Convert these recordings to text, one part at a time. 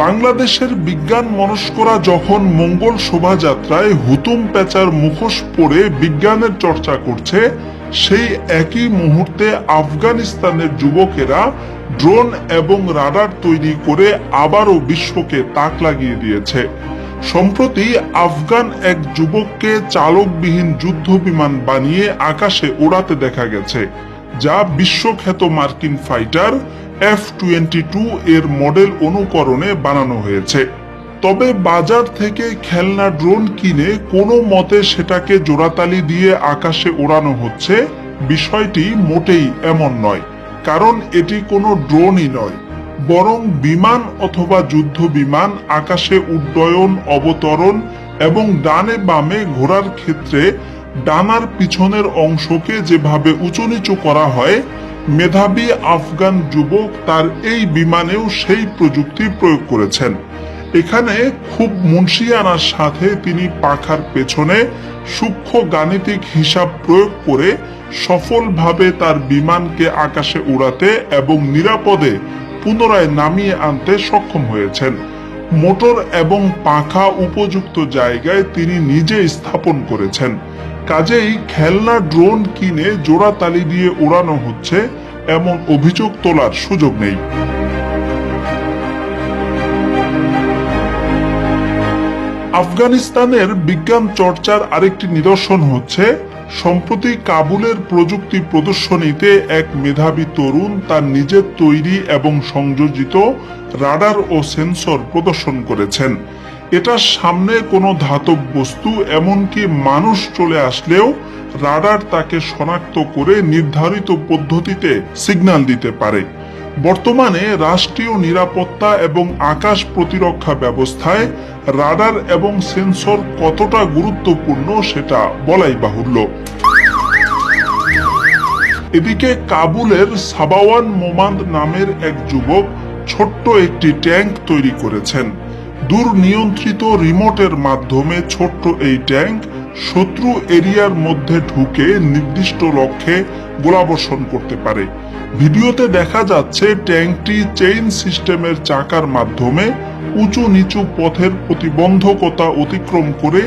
বাংলাদেশের বিজ্ঞান মনস্করা যখন মঙ্গল শোভাযাত্রায় হুতুম পেঁচার মুখোশ পরে বিজ্ঞানের চর্চা করছে, সেই একই মুহূর্তে আফগানিস্তানের যুবকেরা ড্রোন এবং রাডার তৈরি করে আবারও বিশ্বকে তাক লাগিয়ে দিয়েছে। সম্প্রতি আফগান এক যুবককে চালকবিহীন যুদ্ধ বিমান বানিয়ে আকাশে ওড়াতে দেখা গেছে, যা বিশ্বখ্যাত মার্কিন ফাইটার F-22 এর মডেল অনুকরণে বানানো হয়েছে। তবে বাজার থেকে খেলনা ড্রোন কিনে কোনো মতে সেটাকে জোড়াতালি দিয়ে আকাশে ওড়ানো হচ্ছে, বিষয়টি মোটেই এমন নয়। কারণ এটি কোনো ড্রোনই নয়, বরং বিমান অথবা যুদ্ধ বিমান আকাশে উড্ডয়ন, অবতরণ এবং ডানে বামে ঘোরার ক্ষেত্রে ডানার পিছনের অংশকে যেভাবে উঁচু নিচু করা হয়, মেধাবী আফগান যুবক তার এই বিমানেও সেই প্রযুক্তি প্রয়োগ করেছেন। এখানে খুব মুনশিয়ানার সাথে তিনি পাখার পেছনে সূক্ষ্ম গাণিতিক হিসাব প্রয়োগ করে সফলভাবে তার বিমানকে আকাশে উড়াতে এবং নিরাপদে পুনরায় নামিয়ে আনতে সক্ষম হয়েছেন। মোটর এবং পাখা উপযুক্ত জায়গায় তিনি নিজে স্থাপন করেছেন। কাজেই খেলনা ড্রোন কিনে জোড়াতালি দিয়ে উড়ানো হচ্ছে এমন অভিযোগ তোলার সুযোগ নেই। আফগানিস্তানের বিজ্ঞান চর্চার আরেকটি নিদর্শন হচ্ছে সম্প্রতি কাবুলের প্রযুক্তি প্রদর্শনীতে এক মেধাবী তরুণ তার নিজের তৈরি এবং সংযোজিত রাডার ও সেন্সর প্রদর্শন করেছেন। এটার সামনে কোনো ধাতব বস্তু, এমনকি মানুষ চলে আসলেও রাডার তাকে শনাক্ত করে নির্ধারিত পদ্ধতিতে সিগন্যাল দিতে পারে। বর্তমানে রাষ্ট্রীয় নিরাপত্তা এবং আকাশ প্রতিরক্ষা ব্যবস্থায় রাডার এবং সেন্সর কতটা গুরুত্বপূর্ণ সেটা বলাই বাহুল্য। এদিকে কাবুলের সাবাওয়ান মোমান্দ নামের এক যুবক ছোট্ট একটি ট্যাঙ্ক তৈরি করেছেন। দূরনিয়ন্ত্রিত রিমোটের মাধ্যমে ছোট্ট এই ট্যাঙ্ক শত্রু এরিয়ার মধ্যে ঢুকে নির্দিষ্ট লক্ষ্যে গোলাবর্ষণ করতে পারে। ভিডিওতে দেখা যাচ্ছে ট্যাঙ্কটি চেইন সিস্টেমের চাকার মাধ্যমে উঁচু নিচু পথের প্রতিবন্ধকতা অতিক্রম করে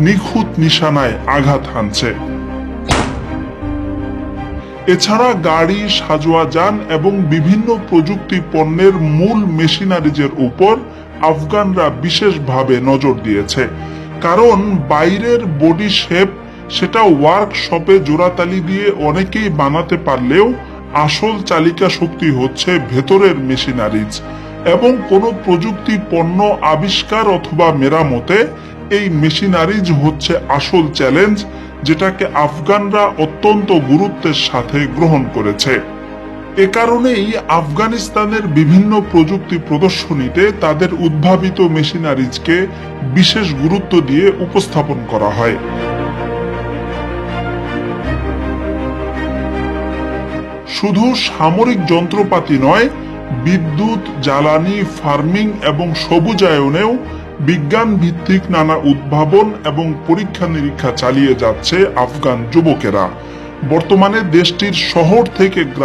নিখুঁত নিশানায় আঘাত হানছে। এছাড়া গাড়ি, সাজোয়া যান এবং বিভিন্ন প্রযুক্তি পণ্যের মূল মেশিনারিজের উপর আফগানরা বিশেষভাবে নজর দিয়েছে। কারণ বাইরের বডি শেপ সেটা ওয়ার্কশপে জোড়াতালি দিয়ে অনেকেই বানাতে পারলেও আসল চালিকা শক্তি হচ্ছে ভেতরের মেশিনারিজ। এবং কোনো প্রযুক্তি পণ্য আবিষ্কার অথবা মেরামতে এই মেশিনারিজ হচ্ছে আসল চ্যালেঞ্জ, যেটাকে আফগানরা অত্যন্ত গুরুত্বের সাথে গ্রহণ করেছে। এ কারণেই আফগানিস্তানের বিভিন্ন প্রযুক্তি প্রদর্শনীতে তাদের উদ্ভাবিত মেশিনারিজকে বিশেষ গুরুত্ব দিয়ে উপস্থাপন করা হয়। শুধু সামরিক যন্ত্রপাতি নয়, বিদ্যুৎ, জ্বালানি, ফার্মিং এবং সবুজায়নেও বিজ্ঞান ভিত্তিক নানা উদ্ভাবন এবং পরীক্ষা নিরীক্ষা চালিয়ে যাচ্ছে আফগান যুবকেরা। বর্তমানে দেশটির শহর থেকে গ্রাম